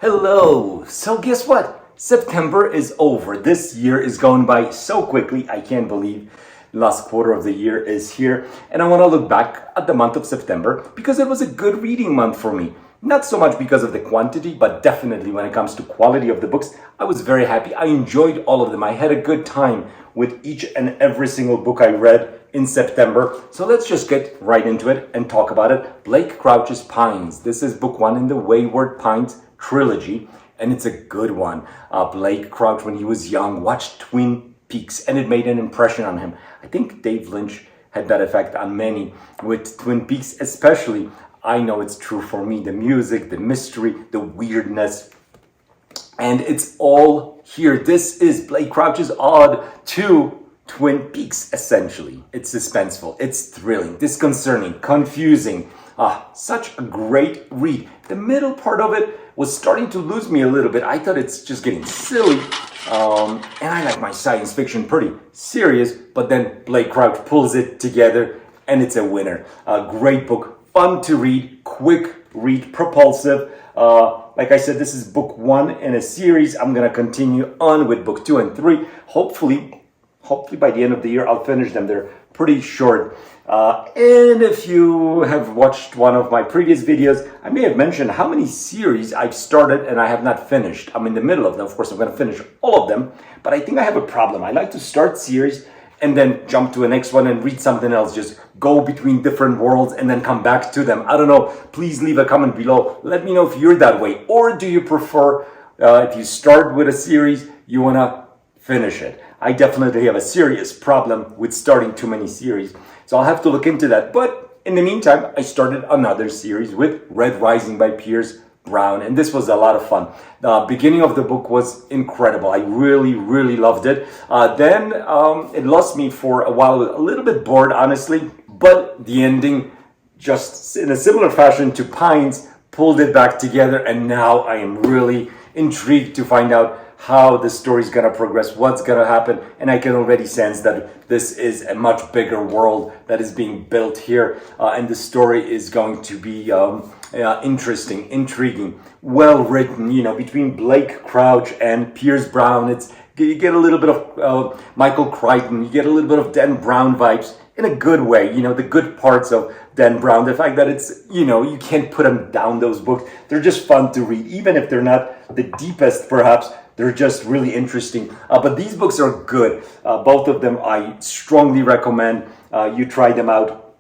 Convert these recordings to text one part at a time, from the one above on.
Hello! So guess what? September is over. This year is going by so quickly. I can't believe the last quarter of the year is here. And I want to look back at the month of September because it was a good reading month for me. Not so much because of the quantity, but definitely when it comes to quality of the books, I was very happy. I enjoyed all of them. I had a good time with each and every single book I read in September. So let's just get right into it and talk about it. Blake Crouch's Pines. This is book one in the Wayward Pines trilogy, and it's a good one. Blake Crouch, when he was young, watched Twin Peaks, and it made an impression on him. I think Dave Lynch had that effect on many with Twin Peaks, especially. I know it's true for me. The music, the mystery, the weirdness, and it's all here. This is Blake Crouch's ode to Twin Peaks, essentially. It's suspenseful, it's thrilling, disconcerting, confusing. Such a great read. The middle part of it was starting to lose me a little bit. I thought it's just getting silly. And I like my science fiction pretty serious, but then Blake Crouch pulls it together and it's a winner. A great book, fun to read, quick read, propulsive. Like I said, this is book one in a series. I'm going to continue on with book 2 and 3. Hopefully by the end of the year, I'll finish them. They're pretty short. And if you have watched one of my previous videos, I may have mentioned how many series I've started and I have not finished. I'm in the middle of them. Of course, I'm going to finish all of them, but I think I have a problem. I like to start series and then jump to a next one and read something else. Just go between different worlds and then come back to them. I don't know. Please leave a comment below. Let me know if you're that way. Or do you prefer, if you start with a series, you want to finish it? I definitely have a serious problem with starting too many series. So I'll have to look into that. But in the meantime, I started another series with Red Rising by Piers Brown. And this was a lot of fun. The beginning of the book was incredible. I really loved it. Then it lost me for a while. I was a little bit bored, honestly. But the ending, just in a similar fashion to Pines, pulled it back together. And now I am really intrigued to find out how the story's gonna progress, what's gonna happen, and I can already sense that this is a much bigger world that is being built here, and the story is going to be interesting, intriguing, well written. You know, between Blake Crouch and Piers Brown, you get a little bit of Michael Crichton, you get a little bit of Dan Brown vibes in a good way. You know, the good parts of Dan Brown, the fact that it's, you know, you can't put them down, those books. They're just fun to read, even if they're not the deepest, perhaps. They're just really interesting. But these books are good. Both of them I strongly recommend. You try them out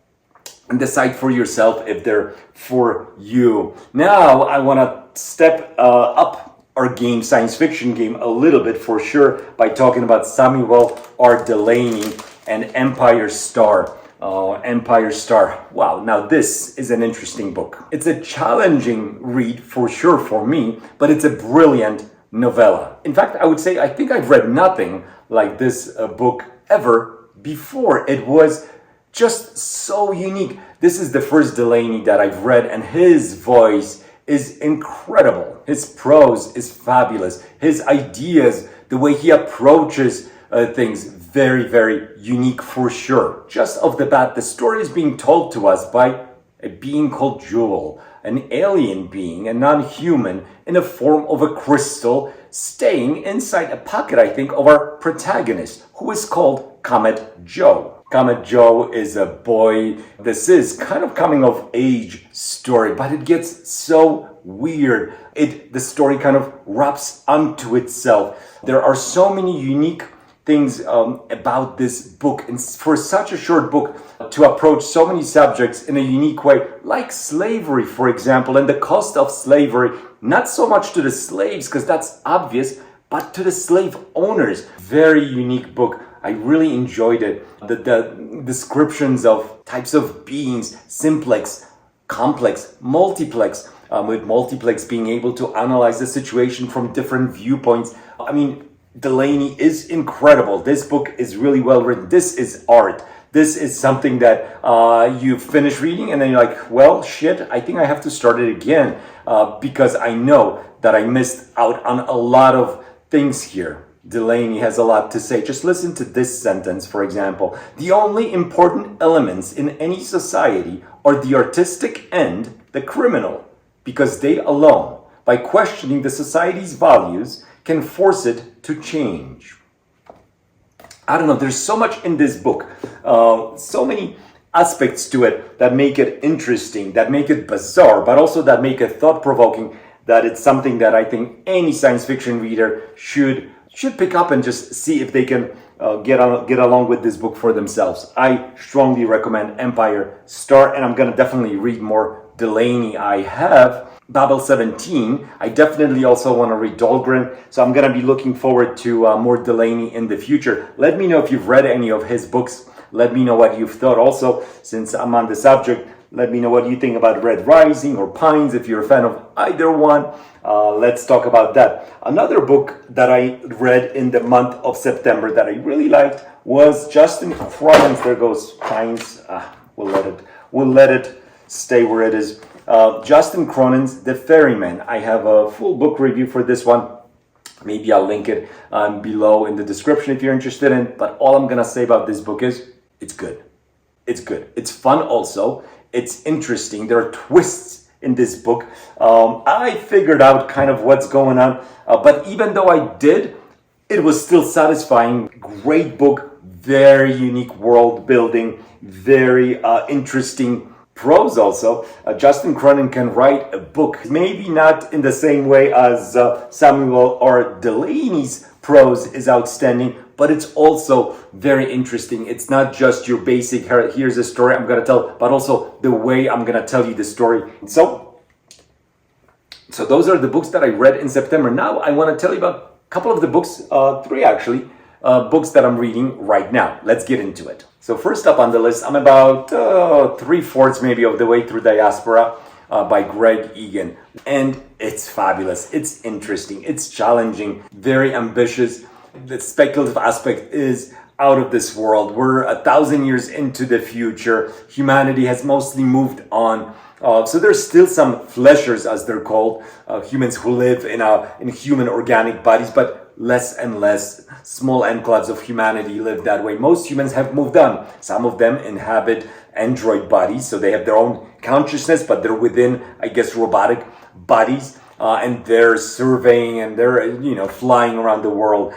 and decide for yourself if they're for you. Now I want to step up our game, science fiction game, a little bit for sure by talking about Samuel R. Delany and Empire Star. Empire Star. Wow, now this is an interesting book. It's a challenging read for sure for me, but it's a brilliant novella. In fact, I would say I think I've read nothing like this book ever before. It was just so unique. This is the first Delany that I've read, and his voice is incredible. His prose is fabulous. His ideas, the way he approaches things, very unique for sure. Just off the bat, the story is being told to us by a being called Jewel, an alien being, a non-human, in the form of a crystal, staying inside a pocket, I think, of our protagonist, who is called Comet Joe. Comet Joe is a boy. This is kind of coming of age story, but it gets so weird. The story kind of wraps onto itself. There are so many unique things about this book, and for such a short book to approach so many subjects in a unique way, like slavery, for example, and the cost of slavery, not so much to the slaves, because that's obvious, but to the slave owners. Very unique book. I really enjoyed it. The descriptions of types of beings, simplex, complex, multiplex, with multiplex being able to analyze the situation from different viewpoints. I mean, Delany is incredible. This book is really well written. This is art. This is something that you finish reading and then you're like, well, shit, I think I have to start it again because I know that I missed out on a lot of things here. Delany has a lot to say. Just listen to this sentence, for example. The only important elements in any society are the artistic and the criminal, because they alone by questioning the society's values, can force it to change. I don't know, there's so much in this book, so many aspects to it that make it interesting, that make it bizarre, but also that make it thought-provoking, that it's something that I think any science fiction reader should pick up and just see if they can get along with this book for themselves. I strongly recommend Empire Star, and I'm going to definitely read more Delaney. I have Babel 17. I definitely also want to read Dahlgren, so I'm going to be looking forward to more Delaney in the future. Let me know if you've read any of his books. Let me know what you've thought also, since I'm on the subject. Let me know what you think about Red Rising or Pines, if you're a fan of either one. Let's talk about that. Another book that I read in the month of September that I really liked was Justin Cronin's, there goes Pines. We'll let it stay where it is. Justin Cronin's The Ferryman. I have a full book review for this one. Maybe I'll link it below in the description if you're interested in. But all I'm gonna say about this book is it's good. It's good. It's fun also. It's interesting. There are twists in this book. I figured out kind of what's going on, but even though I did, it was still satisfying. Great book, very unique world building, very interesting prose also. Justin Cronin can write a book, maybe not in the same way as Samuel or Delaney's prose is outstanding, but it's also very interesting. It's not just your basic, here's a story I'm going to tell, but also the way I'm going to tell you the story. So those are the books that I read in September. Now I want to tell you about a couple of the books, three actually, books that I'm reading right now. Let's get into it. So first up on the list, I'm about 3/4 maybe of the way through Diaspora by Greg Egan. And it's fabulous. It's interesting. It's challenging, very ambitious. The speculative aspect is out of this world. We're 1,000 years into the future. Humanity has mostly moved on. So there's still some fleshers, as they're called, humans who live in human organic bodies, but less and less small enclaves of humanity live that way. Most humans have moved on. Some of them inhabit android bodies, so they have their own consciousness, but they're within, I guess, robotic bodies, and they're surveying and they're, flying around the world.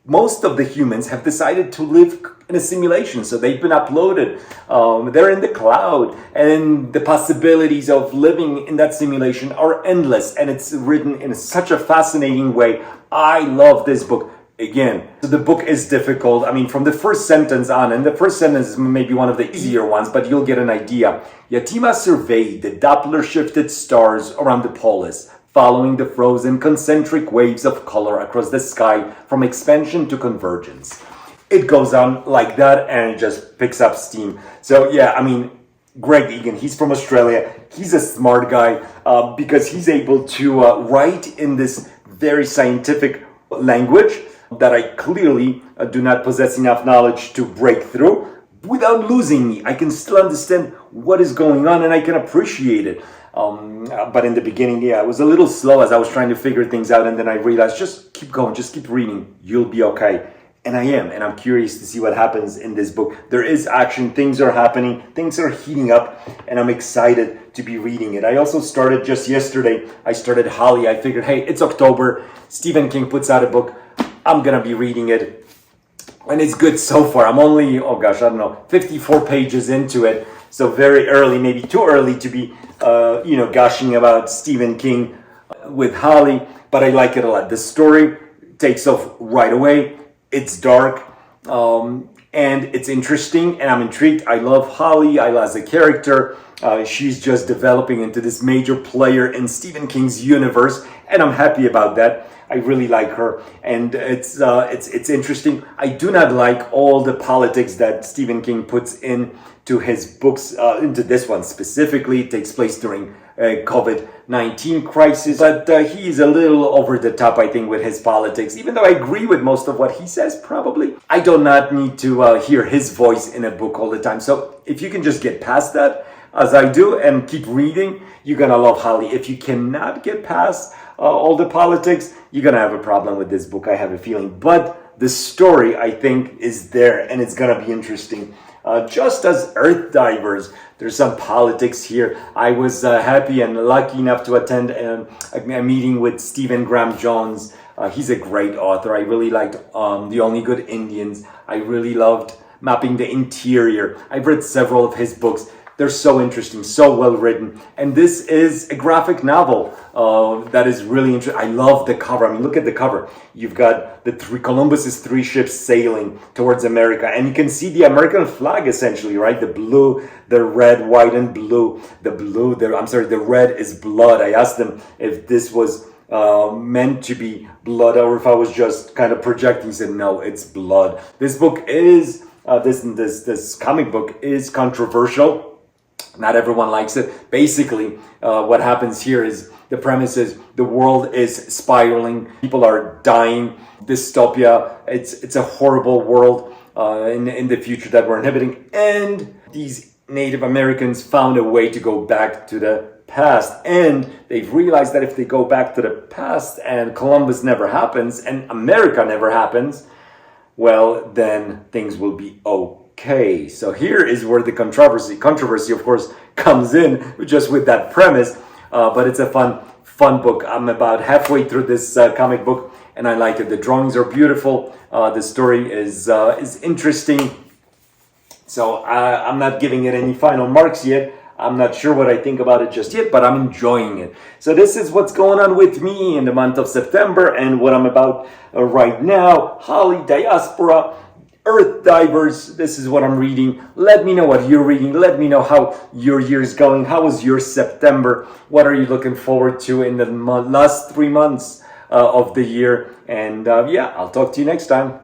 Most of the humans have decided to live in a simulation, so they've been uploaded. They're in the cloud, and the possibilities of living in that simulation are endless, and it's written in such a fascinating way. I love this book. Again, the book is difficult. I mean, from the first sentence on, and the first sentence is maybe one of the easier ones, but you'll get an idea. Yatima surveyed the Doppler-shifted stars around the polis, following the frozen concentric waves of color across the sky from expansion to convergence. It goes on like that and it just picks up steam. So yeah, I mean, Greg Egan, he's from Australia. He's a smart guy because he's able to write in this very scientific language that I clearly do not possess enough knowledge to break through. Without losing me, I can still understand what is going on and I can appreciate it. But in the beginning, I was a little slow as I was trying to figure things out, and then I realized, just keep going, just keep reading, you'll be okay. And I am, and I'm curious to see what happens in this book. There is action, things are happening, things are heating up, and I'm excited to be reading it. I also started just yesterday, I started Holly. I figured, hey, it's October, Stephen King puts out a book, I'm gonna be reading it. And it's good so far. I'm only, 54 pages into it. So very early, maybe too early to be, gushing about Stephen King with Holly, but I like it a lot. The story takes off right away. It's dark, and it's interesting, and I'm intrigued. I love Holly. I love the character. She's just developing into this major player in Stephen King's universe, and I'm happy about that. I really like her, and it's interesting. I do not like all the politics that Stephen King puts into his books. Into this one specifically, it takes place during COVID-19 crisis, but he's a little over the top, I think, with his politics. Even though I agree with most of what he says, probably I do not need to hear his voice in a book all the time. So if you can just get past that, as I do, and keep reading, you're gonna love Holly. If you cannot get past all the politics, you're gonna have a problem with this book, I have a feeling. But the story, I think, is there, and it's gonna be interesting. just as Earth Divers. There's some politics here. I was happy and lucky enough to attend a meeting with Stephen Graham Jones. He's a great author. I really liked The Only Good Indians. I really loved Mapping the Interior. I've read several of his books. They're so interesting, so well written. And this is a graphic novel that is really interesting. I love the cover. I mean, look at the cover. You've got Columbus's 3 ships sailing towards America. And you can see the American flag, essentially, right? The blue, the red, white, and blue. The red is blood. I asked them if this was meant to be blood or if I was just kind of projecting. He said, no, it's blood. This book is, this comic book is controversial. Not everyone likes it. Basically, what happens here is the premise is the world is spiraling. People are dying. Dystopia. It's a horrible world in the future that we're inhabiting. And these Native Americans found a way to go back to the past. And they've realized that if they go back to the past and Columbus never happens and America never happens, well, then things will be okay. So here is where the controversy of course comes in, just with that premise, but it's a fun book. I'm about halfway through this comic book and I like it. The drawings are beautiful. The story is interesting. So I'm not giving it any final marks yet. I'm not sure what I think about it just yet, but I'm enjoying it. So this is what's going on with me in the month of September and what I'm about right now. Holly, Diaspora, Earth Divers, this is what I'm reading. Let me know what you're reading. Let me know how your year is going. How was your September? What are you looking forward to in the last 3 months of the year? And yeah, I'll talk to you next time.